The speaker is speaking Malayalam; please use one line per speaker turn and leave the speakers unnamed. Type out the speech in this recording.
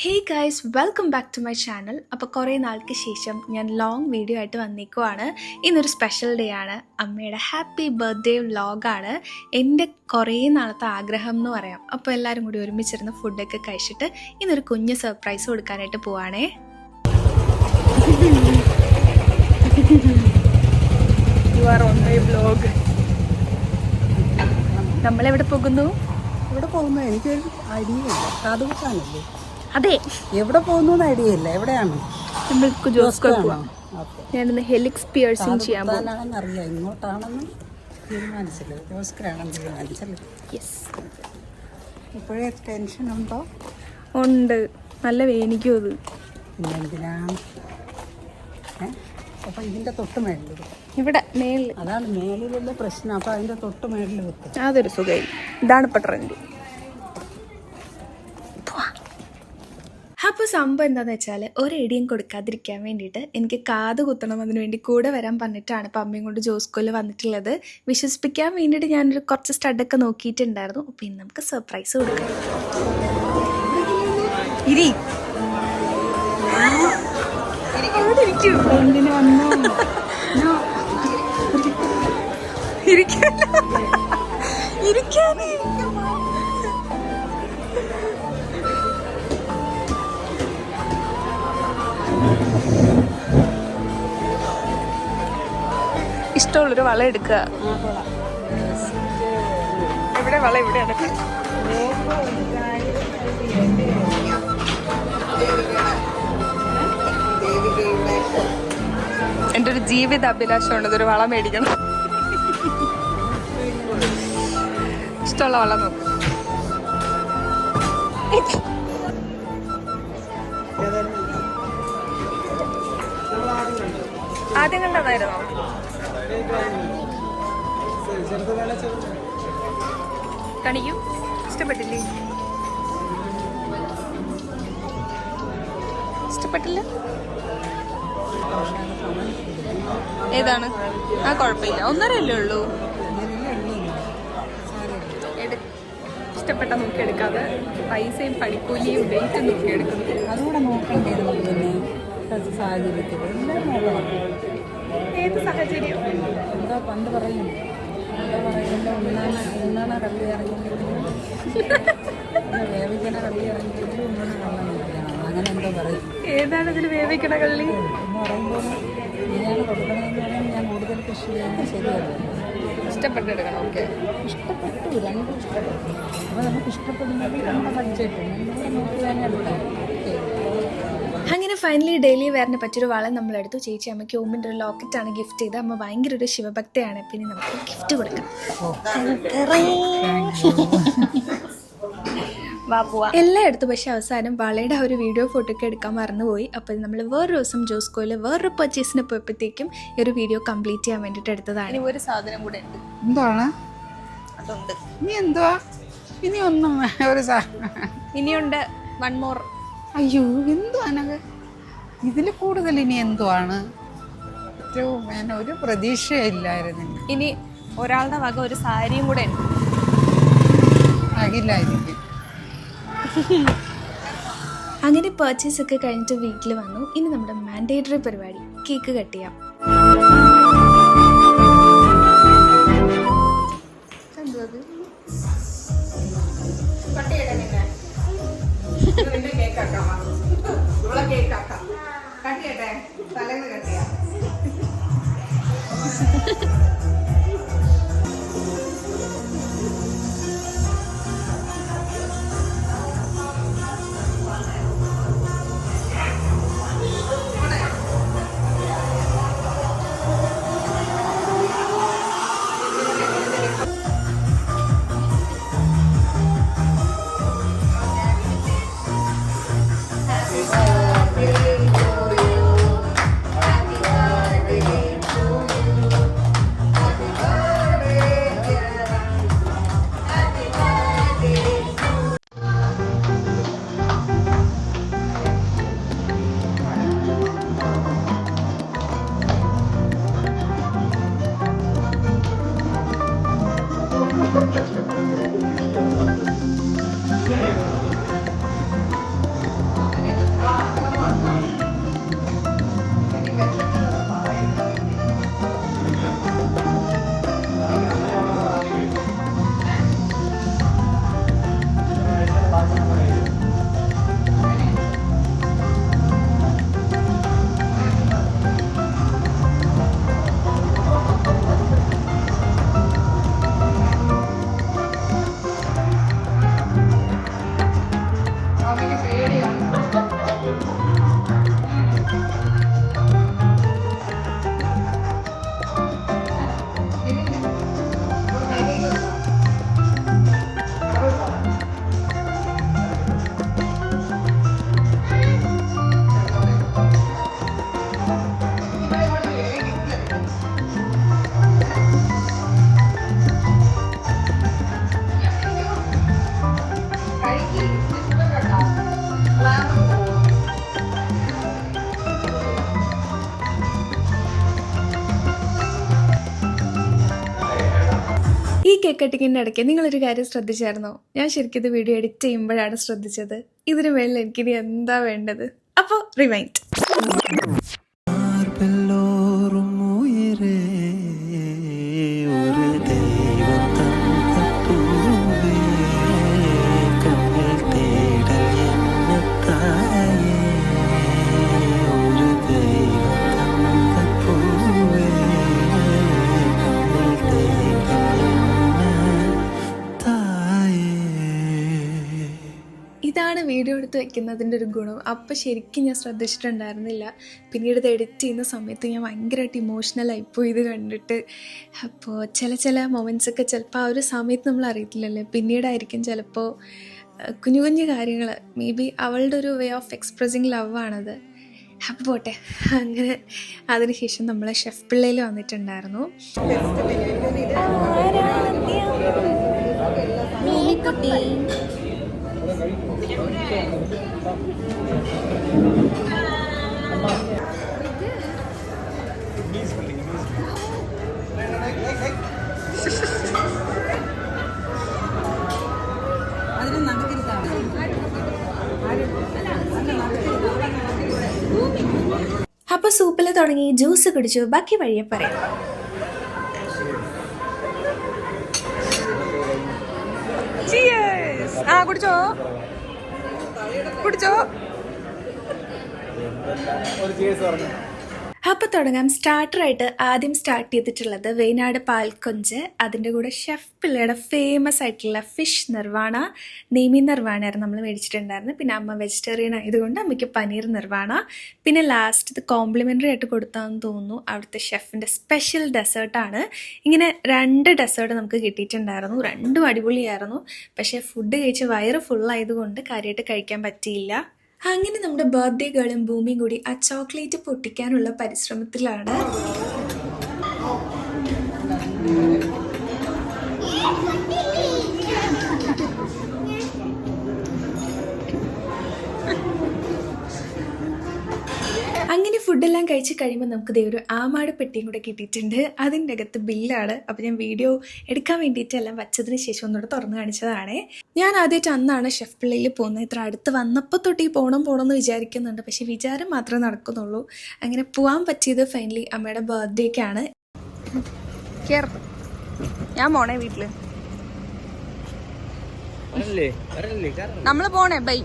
Hey guys welcome back to my channel. അപ്പോൾ കുറേ നാൾക്ക് ശേഷം ഞാൻ ലോങ് വീഡിയോ ആയിട്ട് വന്നിരിക്കുവാണ്. ഇന്നൊരു സ്പെഷ്യൽ ഡേ ആണ്. അമ്മയുടെ ഹാപ്പി ബർത്ത്ഡേ വ്ലോഗാണ്. എൻ്റെ കുറേ നാളത്തെ ആഗ്രഹം എന്ന് പറയാം. അപ്പോൾ എല്ലാവരും കൂടി ഒരുമിച്ചിരുന്ന് ഫുഡൊക്കെ കഴിച്ചിട്ട് ഇന്നൊരു കുഞ്ഞ് സർപ്രൈസ് കൊടുക്കാനായിട്ട് പോവാണേ. You are on my vlog. നമ്മളെവിടെ പോകുന്നു?
എവിടെ പോകുന്നു എനിക്കൊരു ഐഡിയ ഇല്ല. കാതുകുത്താനല്ലേ?
അതെ,
എവിടെ പോകുന്നു ഐഡിയ ഇല്ല. എവിടെയാണ്?
നമ്മൾക്ക് ജോസ്കോ പോവാം. ഞാനിന്ന് ഹെലിക്സ് പിയേഴ്സിങ് ചെയ്യാൻ പോകും.
അറിയാം, ഇങ്ങോട്ടാണെന്ന് തീരുമാനിച്ചില്ല. ജോസ്കരാണെന്ന് തീരുമാനിച്ചല്ലേ?
യെസ്.
ഇപ്പോഴേ ടെൻഷൻ ഉണ്ടോ?
ഉണ്ട്, നല്ല വേനിക്കും അത്.
പിന്നെ എന്തിനാണ്? അപ്പം ഇതിൻ്റെ തൊട്ട് മേളിൽ
ഇവിടെ മേളിൽ,
അതാണ് മേളിലുള്ള പ്രശ്നം. അപ്പം അതിൻ്റെ തൊട്ട് മേളിൽ വെക്കും.
അതൊരു സുഖമായി. ഇതാണ് ഇപ്പം ട്രെൻഡ്. അപ്പോൾ സംഭവം എന്താണെന്ന് വെച്ചാൽ ഒരു ഐഡിയയും കൊടുക്കാതിരിക്കാൻ വേണ്ടിയിട്ട് എനിക്ക് കാത് കുത്തണം, അതിന് വേണ്ടി കൂടെ വരാൻ പറഞ്ഞിട്ടാണ് ഇപ്പം അമ്മയും കൊണ്ട് ജോസ്കോയിൽ വന്നിട്ടുള്ളത്. വിശ്വസിപ്പിക്കാൻ വേണ്ടിയിട്ട് ഞാനൊരു കുറച്ച് സ്റ്റഡൊക്കെ നോക്കിയിട്ടുണ്ടായിരുന്നു. അപ്പോൾ ഇന്ന് നമുക്ക് സർപ്രൈസ് കൊടുക്കാം. ഇരി എന്തിനു വന്നു? ഇരിക്കാനേ ഇഷ്ടമുള്ളൊരു വള എടുക്കുക. എവിടെ വള? എവിടെയാണ്? എൻ്റെ ഒരു ജീവിത അഭിലാഷമുണ്ട്, ഇതൊരു വള മേടിക്കണം. ഇഷ്ടമുള്ള വള നോക്കും. ആദ്യം കണ്ടതായിരുന്നോ? കണിക്കൂ. ഇഷ്ടപ്പെട്ടില്ലേ? ഇഷ്ടപ്പെട്ടില്ല? ഏതാണ്? ആ കുഴപ്പമില്ല, 1.5 ഉള്ളൂ. ഇഷ്ടപ്പെട്ട നോക്കി എടുക്കാതെ പൈസയും പണിക്കൂലിയും ഡേറ്റും നോക്കി എടുക്കുന്നത്.
അതുകൂടെ നോക്കേണ്ടത് സാഹചര്യത്തിൽ
ഏത് സാഹചര്യം?
എന്താ പണ്ട് പറയും, എന്താ പറയുന്നത്, ഉണ്ണാണ കള്ളി ഇറങ്ങിയെങ്കിലും വേവിക്കണ കള്ളി ഇറങ്ങിയെങ്കിലും ഉണ്ണാണ കള്ള നോക്കിയാണ്. അങ്ങനെ എന്തോ പറയും.
ഏതാണ് ഇതിൽ വേവിക്കണ കള്ളി
എന്ന് പറയുമ്പോൾ ഇങ്ങനെയാണ് കൊടുക്കണമെന്ന് പറയുമ്പോൾ ഞാൻ കൂടുതൽ കൃഷി ചെയ്യുന്നത് ശരിയല്ല.
ഇഷ്ടപ്പെട്ടെടുക്കണം. ഓക്കെ,
ഇഷ്ടപ്പെട്ടു, രണ്ടും ഇഷ്ടപ്പെട്ടു. അപ്പോൾ നമുക്ക് ഇഷ്ടപ്പെടുന്നത് നമ്മുടെ ബഡ്ജറ്റ് നോക്കി തന്നെ എടുക്കാം.
അങ്ങനെ ഫൈനലി ഡെയിലി വെയറിന് പറ്റിയൊരു വള നമ്മളെടുത്തു. ചേച്ചി അമ്മയ്ക്ക് ഓമിൻ്റെ ഒരു ലോക്കറ്റാണ് ഗിഫ്റ്റ് ചെയ്തത്. അമ്മ ഭയങ്കര ഒരു ശിവഭക്തയാണ്. പിന്നെ നമുക്ക് ഗിഫ്റ്റ് കൊടുക്കാം. എല്ലാം എടുത്തു. പക്ഷേ അവസാനം വളയുടെ ഒരു വീഡിയോ ഫോട്ടോ ഒക്കെ എടുക്കാൻ മറന്നുപോയി. അപ്പോൾ നമ്മൾ വേറൊരു ദിവസം ജോസ്കോയിൽ വേറൊരു പർച്ചേസിന് പോയപ്പോഴത്തേക്കും ഈ ഒരു വീഡിയോ കംപ്ലീറ്റ് ചെയ്യാൻ വേണ്ടിയിട്ട് എടുത്തതാണ്. ഒരു സാധനം കൂടെ ഉണ്ട്.
എന്താണ്?
അതുണ്ട്.
ഇനി എന്തുവാ? ഇനി ഒന്നും ഒരു
ഇനിയുണ്ട്. 1 more.
അയ്യോ, എന്തുവാണത്? ഇതിൽ കൂടുതൽ ഇനി എന്തുവാണ്? ഏറ്റവും ഒരു പ്രതീക്ഷയില്ലായിരുന്നു.
ഇനി ഒരാളുടെ വക ഒരു സാരിയും കൂടെ ഉണ്ട്.
അകില്ലായിരിക്കും.
അങ്ങനെ പർച്ചേസ് ഒക്കെ കഴിഞ്ഞിട്ട് വീട്ടിൽ വന്നു. ഇനി നമ്മുടെ മാൻഡേറ്ററി പരിപാടി കേക്ക് കട്ട് ചെയ്യാം. ഈ കേക്ക് കട്ടിങ്ങിൻ്റെ ഇടയ്ക്ക് നിങ്ങളൊരു കാര്യം ശ്രദ്ധിച്ചായിരുന്നോ? ഞാൻ ശരിക്കും ഇത് വീഡിയോ എഡിറ്റ് ചെയ്യുമ്പോഴാണ് ശ്രദ്ധിച്ചത്. ഇതിന് മേളിൽ എനിക്കിനി എന്താ വേണ്ടത്? അപ്പോൾ റിവൈൻഡ്. ഇതാണ് വീഡിയോ എടുത്ത് വെക്കുന്നതിൻ്റെ ഒരു ഗുണം. അപ്പോൾ ശരിക്കും ഞാൻ ശ്രദ്ധിച്ചിട്ടുണ്ടായിരുന്നില്ല. പിന്നീട് ഇത് എഡിറ്റ് ചെയ്യുന്ന സമയത്ത് ഞാൻ ഭയങ്കരമായിട്ട് ഇമോഷണലായിപ്പോയി ഇത് കണ്ടിട്ട്. അപ്പോൾ ചില മൊമെൻറ്റ്സൊക്കെ ചിലപ്പോൾ ആ ഒരു സമയത്ത് നമ്മൾ അറിയത്തില്ലല്ലേ, പിന്നീടായിരിക്കും ചിലപ്പോൾ കുഞ്ഞു കുഞ്ഞു കാര്യങ്ങൾ, മേ ബി അവളുടെ ഒരു വേ ഓഫ് എക്സ്പ്രസിങ് ലവ് ആണത്. അപ്പോൾ പോട്ടെ. അങ്ങനെ അതിനുശേഷം നമ്മൾ ഷെഫ് പിള്ളയിൽ വന്നിട്ടുണ്ടായിരുന്നു. അപ്പോൾ സൂപ്പിൽ തുടങ്ങി, ജ്യൂസ് കുടിച്ചു, ബാക്കി വഴിയെ പറയാം. കുടിച്ചോ കുടിച്ചോ. അപ്പോൾ തുടങ്ങാം. സ്റ്റാർട്ടറായിട്ട് ആദ്യം സ്റ്റാർട്ട് ചെയ്തിട്ടുള്ളത് വയനാട് പാൽക്കൊഞ്ച്, അതിൻ്റെ കൂടെ ഷെഫ് പിള്ളയുടെ ഫേമസ് ആയിട്ടുള്ള ഫിഷ് നിർവാണ, നെയ്മീൻ നിർവാണയായിരുന്നു നമ്മൾ മേടിച്ചിട്ടുണ്ടായിരുന്നത്. പിന്നെ അമ്മ വെജിറ്റേറിയൻ ആയതുകൊണ്ട് അമ്മയ്ക്ക് പനീർ നിർവാണ. പിന്നെ ലാസ്റ്റ് ഇത് കോംപ്ലിമെൻ്ററി ആയിട്ട് കൊടുത്താന്ന് തോന്നുന്നു, അവിടുത്തെ ഷെഫിൻ്റെ സ്പെഷ്യൽ ഡെസേർട്ടാണ്. ഇങ്ങനെ 2 ഡെസേർട്ട് നമുക്ക് കിട്ടിയിട്ടുണ്ടായിരുന്നു. 2ഉം അടിപൊളിയായിരുന്നു. പക്ഷേ ഫുഡ് കഴിച്ച് വയറ് ഫുള്ളായതുകൊണ്ട് കാര്യമായിട്ട് കഴിക്കാൻ പറ്റിയില്ല. അങ്ങനെ നമ്മുടെ ബർത്ത്ഡേ ഗേളും ഭൂമിയും കൂടി ആ ചോക്ലേറ്റ് പൊട്ടിക്കാനുള്ള പരിശ്രമത്തിലാണ്. അങ്ങനെ ഫുഡെല്ലാം കഴിച്ച് കഴിയുമ്പോൾ നമുക്ക് ദേ ഒരു ആമാട് പെട്ടിയും കൂടെ കിട്ടിയിട്ടുണ്ട്. അതിൻ്റെ അകത്ത് ബില്ലാണ്. അപ്പോൾ ഞാൻ വീഡിയോ എടുക്കാൻ വേണ്ടിയിട്ട് എല്ലാം വച്ചതിന് ശേഷം ഒന്നുകൂടെ തുറന്ന് കാണിച്ചതാണ്. ഞാൻ ആദ്യമായിട്ട് അന്നാണ് ഷെഫ് പിള്ളയിൽ പോകുന്നത്. ഇത്ര അടുത്ത് വന്നപ്പോൾ തൊട്ട് ഈ പോകണം എന്ന് വിചാരിക്കുന്നുണ്ട്. പക്ഷേ വിചാരം മാത്രമേ നടക്കുന്നുള്ളൂ. അങ്ങനെ പോകാൻ പറ്റിയത് ഫൈനലി അമ്മയുടെ ബർത്ത്ഡേക്കാണ്. ഞാൻ പോണേ വീട്ടിൽ, നമ്മൾ പോണേ ബൈ.